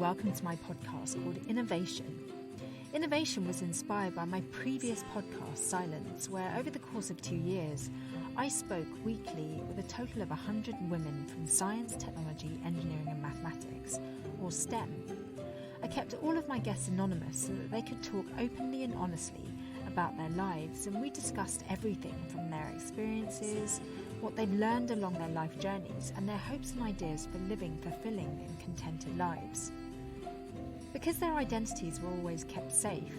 welcome to my podcast called Innervation. Innervation was inspired by my previous podcast, Silence, where over the course of 2 years, I spoke weekly with a total of 100 women from science, technology, engineering and mathematics, or STEM. I kept all of my guests anonymous so that they could talk openly and honestly about their lives, and we discussed everything from their experiences, what they've learned along their life journeys, and their hopes and ideas for living fulfilling and contented lives. Because their identities were always kept safe,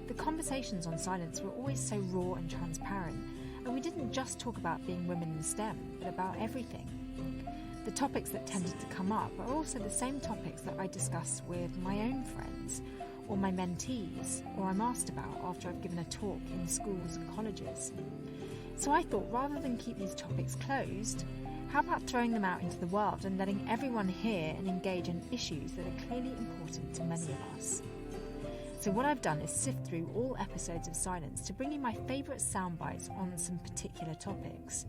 the conversations on Silence were always so raw and transparent, and we didn't just talk about being women in STEM, but about everything. The topics that tended to come up are also the same topics that I discuss with my own friends, or my mentees, or I'm asked about after I've given a talk in schools and colleges. So I thought, rather than keep these topics closed, how about throwing them out into the world and letting everyone hear and engage in issues that are clearly important to many of us? So what I've done is sift through all episodes of Silence to bring you my favourite sound bites on some particular topics.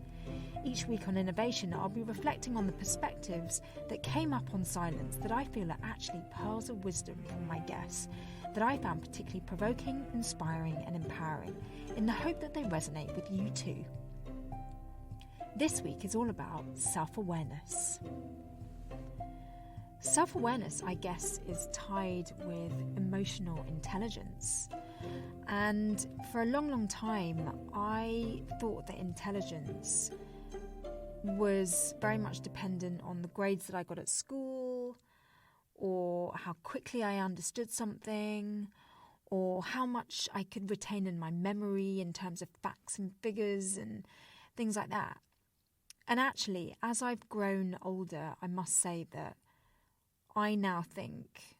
Each week on Innervation, I'll be reflecting on the perspectives that came up on Silence that I feel are actually pearls of wisdom from my guests, that I found particularly provoking, inspiring and empowering, in the hope that they resonate with you too. This week is all about self-awareness. Self-awareness, I guess, is tied with emotional intelligence. And for a long, long time, I thought that intelligence was very much dependent on the grades that I got at school, or how quickly I understood something, or how much I could retain in my memory in terms of facts and figures and things like that. And actually, as I've grown older, I must say that I now think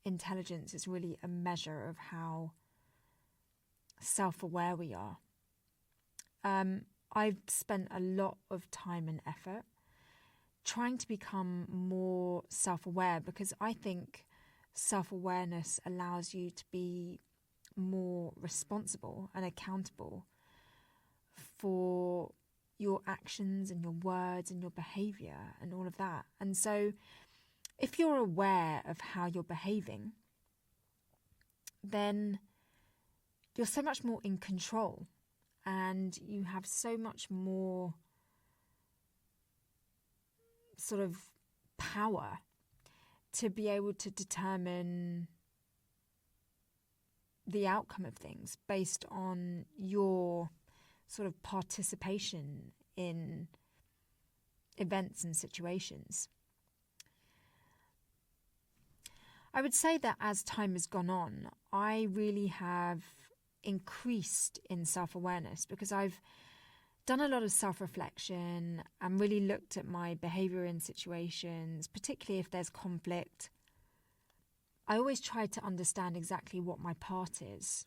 intelligence is really a measure of how self-aware we are. I've spent a lot of time and effort trying to become more self-aware, because I think self-awareness allows you to be more responsible and accountable for your actions and your words and your behaviour and all of that. And so if you're aware of how you're behaving, then you're so much more in control, and you have so much more sort of power to be able to determine the outcome of things based on your sort of participation in events and situations. I would say that as time has gone on, I really have increased in self-awareness, because I've done a lot of self-reflection and really looked at my behaviour in situations, particularly if there's conflict. I always try to understand exactly what my part is.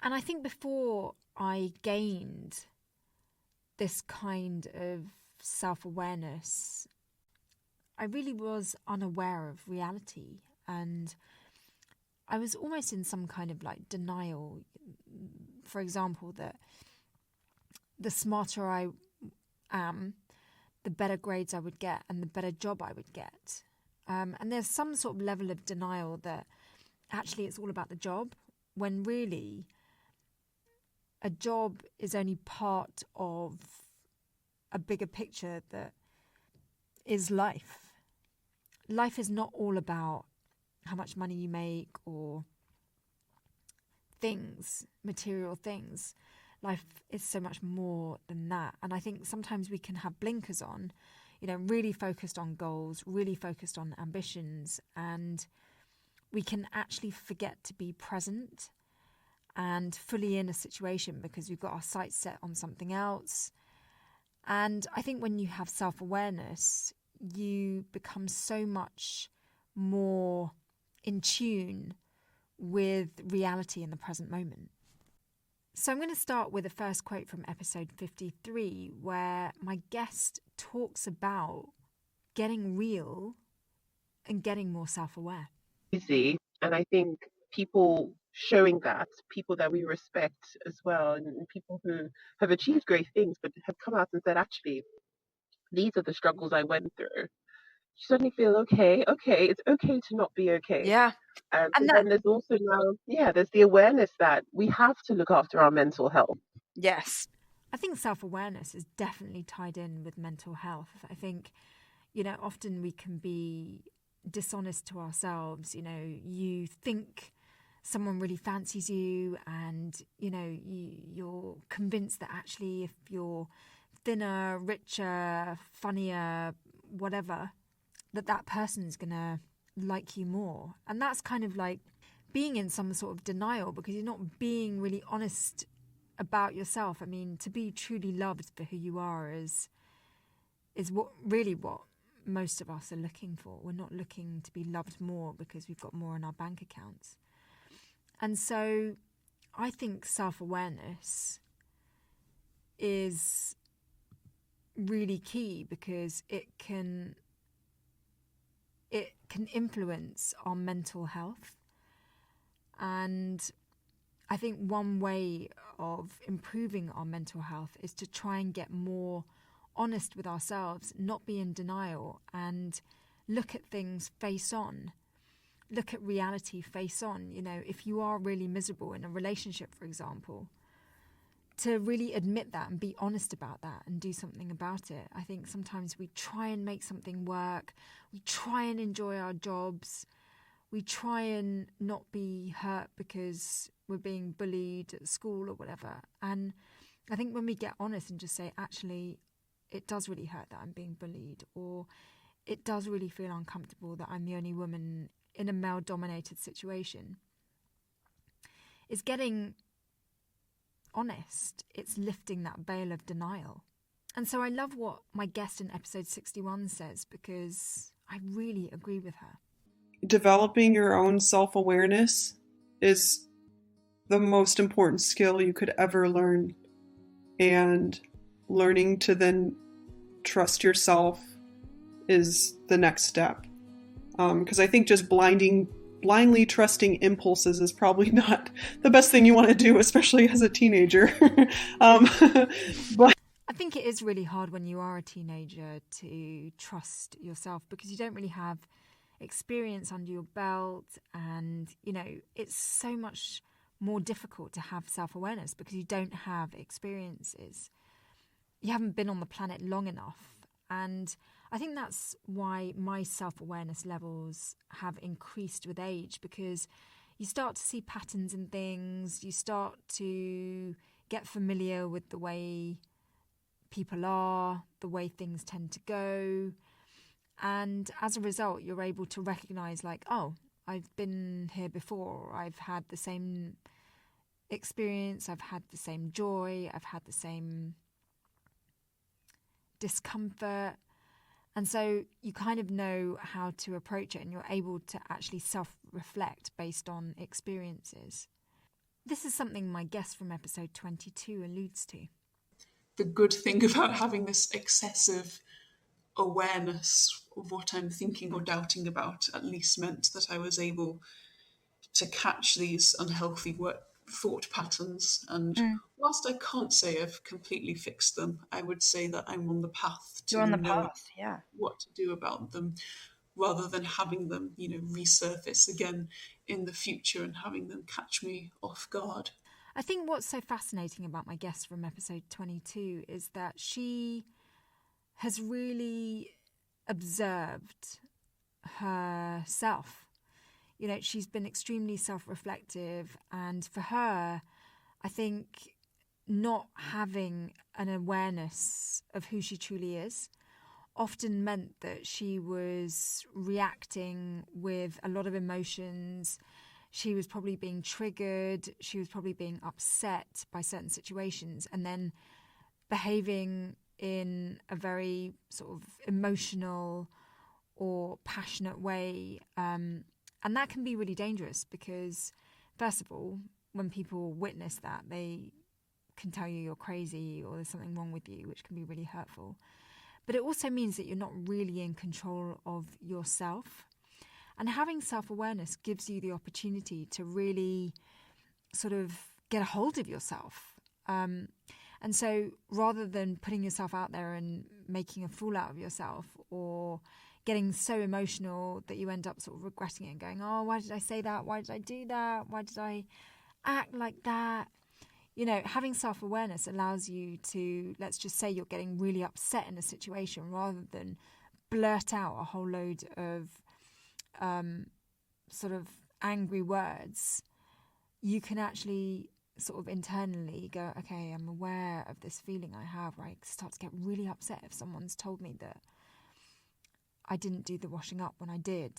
And I think before I gained this kind of self-awareness, I really was unaware of reality, and I was almost in some kind of like denial. For example, that the smarter I am, the better grades I would get and the better job I would get. And there's some sort of level of denial that actually it's all about the job, when really a job is only part of a bigger picture that is life. Life is not all about how much money you make or things, material things. Life is so much more than that. And I think sometimes we can have blinkers on, really focused on goals, really focused on ambitions, and we can actually forget to be present and fully in a situation because we've got our sights set on something else. And I think when you have self-awareness, you become so much more in tune with reality in the present moment. So I'm going to start with the first quote from episode 53, where my guest talks about getting real and getting more self-aware. Easy, and I think people showing that, people that we respect as well, and people who have achieved great things but have come out and said, actually, these are the struggles I went through. suddenly feel okay, it's okay to not be okay. Yeah. And But that, then there's also now, there's the awareness that we have to look after our mental health. yes. I think self-awareness is definitely tied in with mental health. I think, often we can be dishonest to ourselves. You think someone really fancies you, and you're convinced that actually if you're thinner, richer, funnier, whatever, that person's gonna like you more. And that's kind of like being in some sort of denial, because you're not being really honest about yourself. I mean, to be truly loved for who you are is what most of us are looking for. We're not looking to be loved more because we've got more in our bank accounts. And so I think self-awareness is really key, because it can influence our mental health. And I think one way of improving our mental health is to try and get more honest with ourselves, not be in denial, and look at things face on. Look at reality face on. If you are really miserable in a relationship, for example, to really admit that and be honest about that and do something about it. I think sometimes we try and make something work. We try and enjoy our jobs. We try and not be hurt because we're being bullied at school or whatever. And I think when we get honest and just say, actually, it does really hurt that I'm being bullied, or it does really feel uncomfortable that I'm the only woman in a male-dominated situation, it's getting honest. It's lifting that veil of denial. And so I love what my guest in episode 61 says, because I really agree with her. Developing your own self-awareness is the most important skill you could ever learn. And learning to then trust yourself is the next step. Because I think just blindly trusting impulses is probably not the best thing you want to do, especially as a teenager. But I think it is really hard when you are a teenager to trust yourself, because you don't really have experience under your belt, and it's so much more difficult to have self-awareness because you don't have experiences. You haven't been on the planet long enough. And I think that's why my self-awareness levels have increased with age, because you start to see patterns in things, you start to get familiar with the way people are, the way things tend to go. And as a result, you're able to recognize, like, oh, I've been here before. I've had the same experience. I've had the same joy. I've had the same discomfort. And so you kind of know how to approach it, and you're able to actually self-reflect based on experiences. This is something my guest from episode 22 alludes to. The good thing about having this excessive awareness of what I'm thinking or doubting about at least meant that I was able to catch these unhealthy thought patterns. And whilst I can't say I've completely fixed them, I would say that I'm on the path to You're on the know path, yeah. what to do about them, rather than having them, resurface again in the future and having them catch me off guard. I think what's so fascinating about my guest from episode 22 is that she has really observed herself. She's been extremely self-reflective, and for her, I think not having an awareness of who she truly is often meant that she was reacting with a lot of emotions. She was probably being triggered. She was probably being upset by certain situations, and then behaving in a very sort of emotional or passionate way. And that can be really dangerous because, first of all, when people witness that, they can tell you you're crazy or there's something wrong with you, which can be really hurtful. But it also means that you're not really in control of yourself. And having self-awareness gives you the opportunity to really sort of get a hold of yourself. And so rather than putting yourself out there and making a fool out of yourself or getting so emotional that you end up sort of regretting it and going, oh, why did I say that? Why did I do that? Why did I act like that? You know, having self-awareness allows you to, let's just say you're getting really upset in a situation, rather than blurt out a whole load of sort of angry words. You can actually sort of internally go, okay, I'm aware of this feeling I have, right? Start to get really upset if someone's told me that I didn't do the washing up when I did.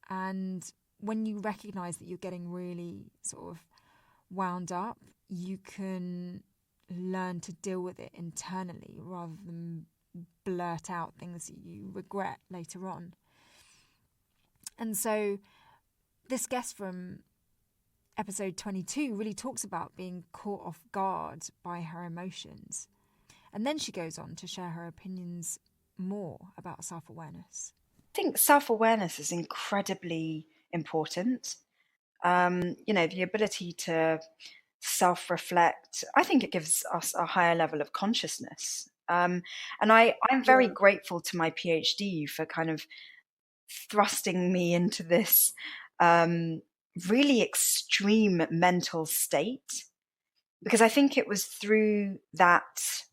And when you recognise that you're getting really sort of wound up, you can learn to deal with it internally rather than blurt out things that you regret later on. And so this guest from episode 22 really talks about being caught off guard by her emotions. And then she goes on to share her opinions more about self-awareness. I think self-awareness is incredibly important. The ability to self-reflect, I think it gives us a higher level of consciousness. And I'm very grateful to my PhD for kind of thrusting me into this really extreme mental state, because I think it was through that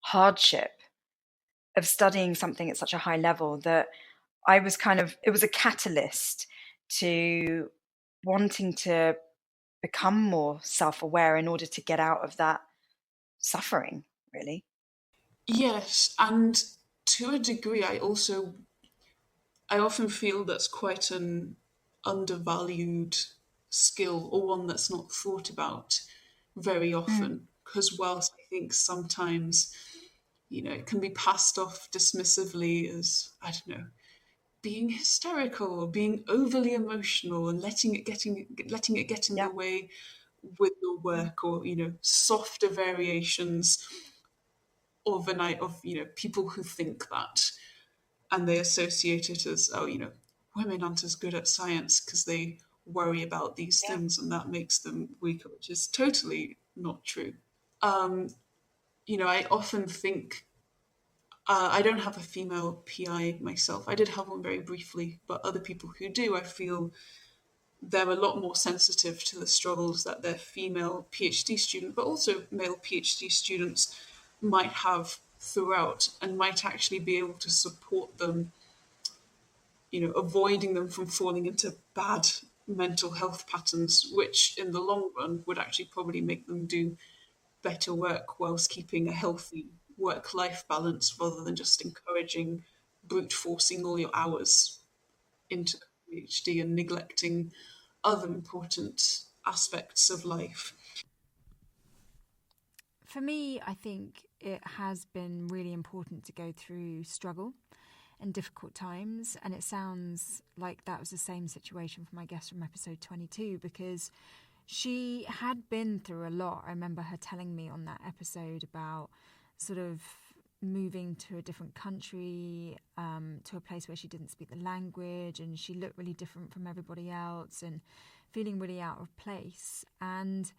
hardship of studying something at such a high level that it was a catalyst to wanting to become more self-aware in order to get out of that suffering, really. Yes, and to a degree, I often feel that's quite an undervalued skill, or one that's not thought about very often. Because whilst I think sometimes, it can be passed off dismissively as, I don't know, being hysterical or being overly emotional and letting it get in the way with your work, or softer variations overnight of people who think that, and they associate it as, women aren't as good at science because they worry about these things, and that makes them weaker, which is totally not true. I often think, I don't have a female PI myself. I did have one very briefly, but other people who do, I feel they're a lot more sensitive to the struggles that their female PhD student, but also male PhD students might have throughout, and might actually be able to support them, avoiding them from falling into bad mental health patterns, which in the long run would actually probably make them do better work whilst keeping a healthy work-life balance, rather than just encouraging brute forcing all your hours into the PhD and neglecting other important aspects of life. For me, I think it has been really important to go through struggle and difficult times, and it sounds like that was the same situation for my guest from episode 22, because she had been through a lot. I remember her telling me on that episode about sort of moving to a different country, to a place where she didn't speak the language, and she looked really different from everybody else and feeling really out of place. And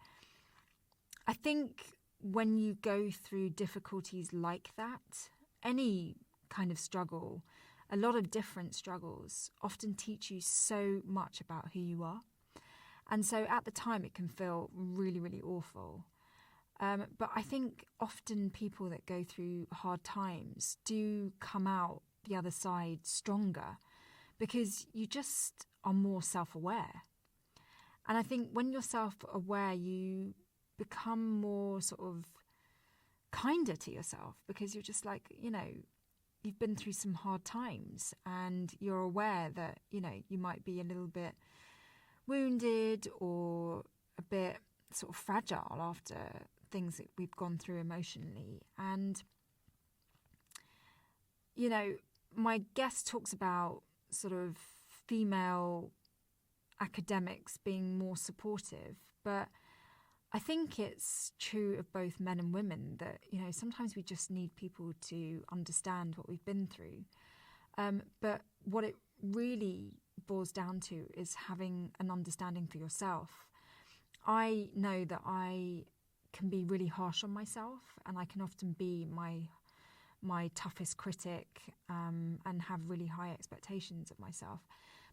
I think when you go through difficulties like that, any kind of struggle, a lot of different struggles often teach you so much about who you are. And so at the time it can feel really, really awful. But I think often people that go through hard times do come out the other side stronger, because you just are more self-aware. And I think when you're self-aware, you become more sort of kinder to yourself, because you're just like, you've been through some hard times and you're aware that, you might be a little bit wounded or a bit sort of fragile after things that we've gone through emotionally. And, my guest talks about sort of female academics being more supportive, but I think it's true of both men and women that, sometimes we just need people to understand what we've been through. But what it really boils down to is having an understanding for yourself. I know that I can be really harsh on myself, and I can often be my my toughest critic and have really high expectations of myself.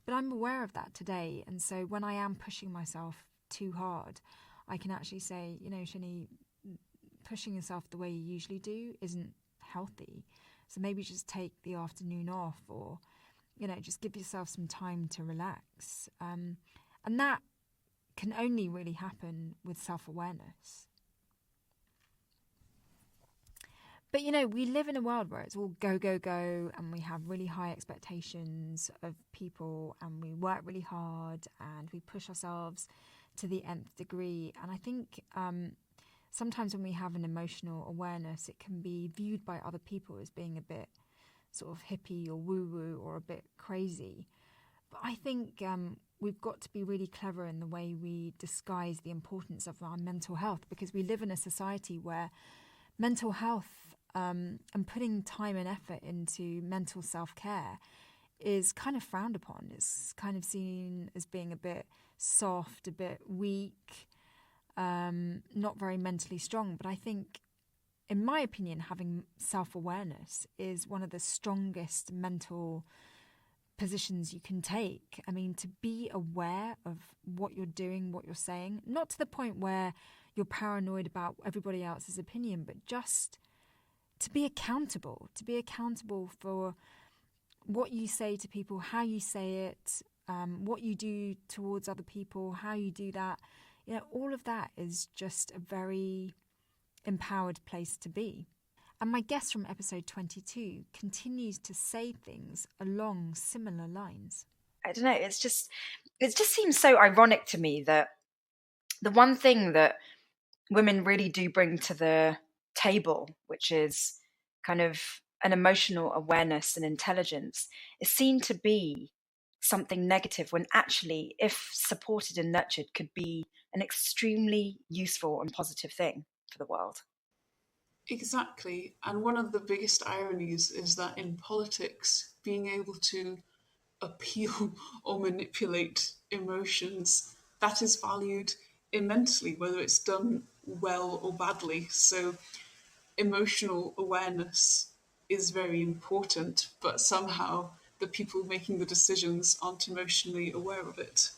But I'm aware of that today. And so when I am pushing myself too hard, I can actually say, you know, Shani, pushing yourself the way you usually do isn't healthy. So maybe just take the afternoon off, or, you know, just give yourself some time to relax. And that can only really happen with self-awareness. But, you know, we live in a world where it's all go, go, go, and we have really high expectations of people, and we work really hard, and we push ourselves to the nth degree. And I think sometimes when we have an emotional awareness, it can be viewed by other people as being a bit sort of hippie or woo-woo or a bit crazy. But I think we've got to be really clever in the way we disguise the importance of our mental health, because we live in a society where mental health and putting time and effort into mental self-care is kind of frowned upon. It's kind of seen as being a bit soft, a bit weak, not very mentally strong. But I think, in my opinion, having self-awareness is one of the strongest mental positions you can take. I mean, to be aware of what you're doing, what you're saying, not to the point where you're paranoid about everybody else's opinion, but just to be accountable for what you say to people, how you say it, what you do towards other people, how you do that. You know, all of that is just a very empowered place to be. And my guest from episode 22 continues to say things along similar lines. I don't know, it just seems so ironic to me that the one thing that women really do bring to the table, which is kind of an emotional awareness and intelligence, is seen to be something negative, when actually, if supported and nurtured, could be an extremely useful and positive thing for the world. Exactly. And one of the biggest ironies is that in politics, being able to appeal or manipulate emotions, that is valued immensely, whether it's done well or badly. So emotional awareness is very important, but somehow the people making the decisions aren't emotionally aware of it.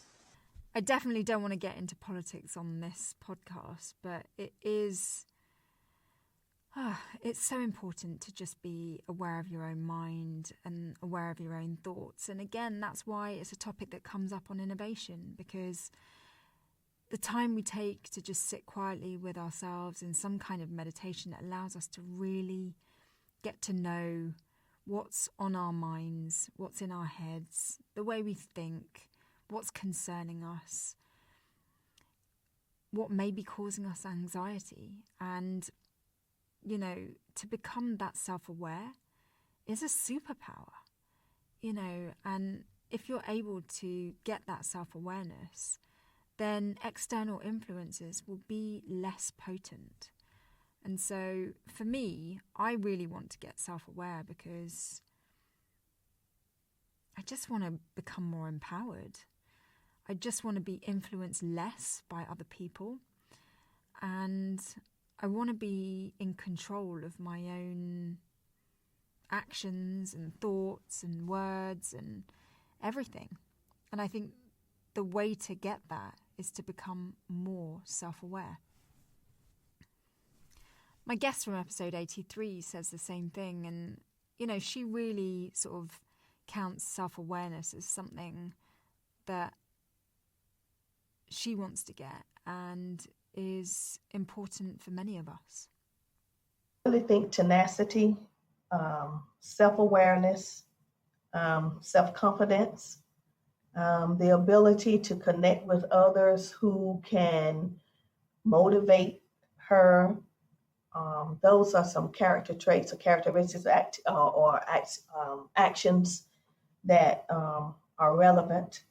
I definitely don't want to get into politics on this podcast, but it is... it's so important to just be aware of your own mind and aware of your own thoughts. And again, that's why it's a topic that comes up on innovation, because the time we take to just sit quietly with ourselves in some kind of meditation allows us to really get to know what's on our minds, what's in our heads, the way we think, what's concerning us, what may be causing us anxiety. And you know, to become that self-aware is a superpower, you know, and if you're able to get that self-awareness, then external influences will be less potent. And so for me, I really want to get self-aware because I just want to become more empowered. I just want to be influenced less by other people, and I want to be in control of my own actions and thoughts and words and everything. And I think the way to get that is to become more self-aware. My guest from episode 83 says the same thing, and, you know, she really sort of counts self-awareness as something that she wants to get and is important for many of us. I really think tenacity, self-awareness, self-confidence, the ability to connect with others who can motivate her. Those are some character traits or characteristics actions that are relevant.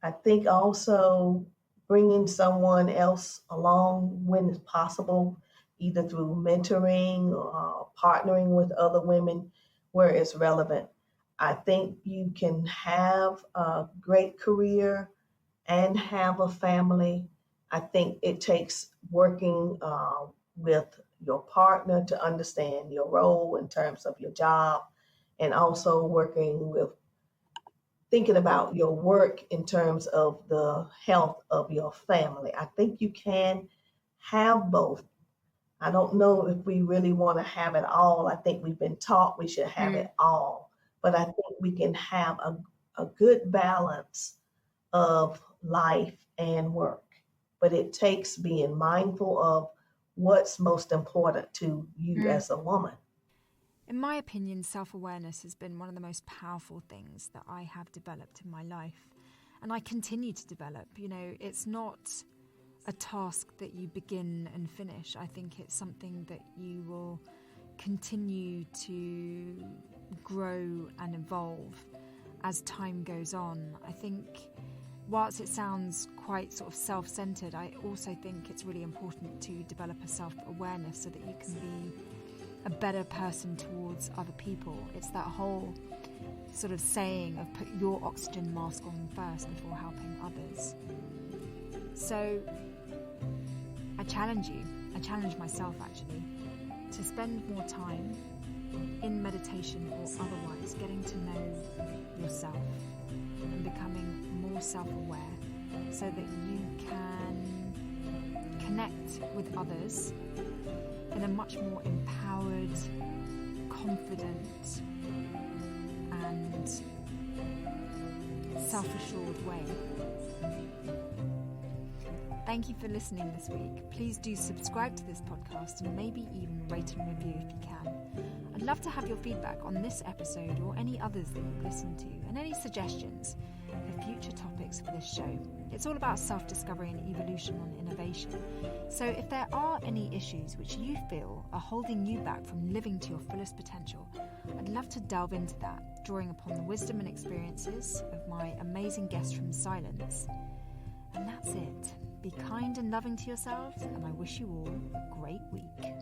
I think also bringing someone else along when it's possible, either through mentoring or partnering with other women where it's relevant. I think you can have a great career and have a family. I think it takes working with your partner to understand your role in terms of your job, and also working with thinking about your work in terms of the health of your family. I think you can have both. I don't know if we really want to have it all. I think we've been taught we should have it all, but I think we can have a good balance of life and work. But it takes being mindful of what's most important to you as a woman. In my opinion, self-awareness has been one of the most powerful things that I have developed in my life, and I continue to develop. You know, it's not a task that you begin and finish. I think it's something that you will continue to grow and evolve as time goes on. I think whilst it sounds quite sort of self-centered, I also think it's really important to develop a self-awareness so that you can be a better person towards other people. It's that whole sort of saying of put your oxygen mask on first before helping others. So I challenge myself actually, to spend more time in meditation or otherwise getting to know yourself and becoming more self-aware so that you can connect with others in a much more empowered, confident and self-assured way. Thank you for listening this week. Please do subscribe to this podcast and maybe even rate and review if you can. I'd love to have your feedback on this episode or any others that you've listened to, and any suggestions for future topics for this show. It's all about self-discovery and evolution on innovation. So if there are any issues which you feel are holding you back from living to your fullest potential, I'd love to delve into that, drawing upon the wisdom and experiences of my amazing guests from Silence. And that's it. Be kind and loving to yourselves, and I wish you all a great week.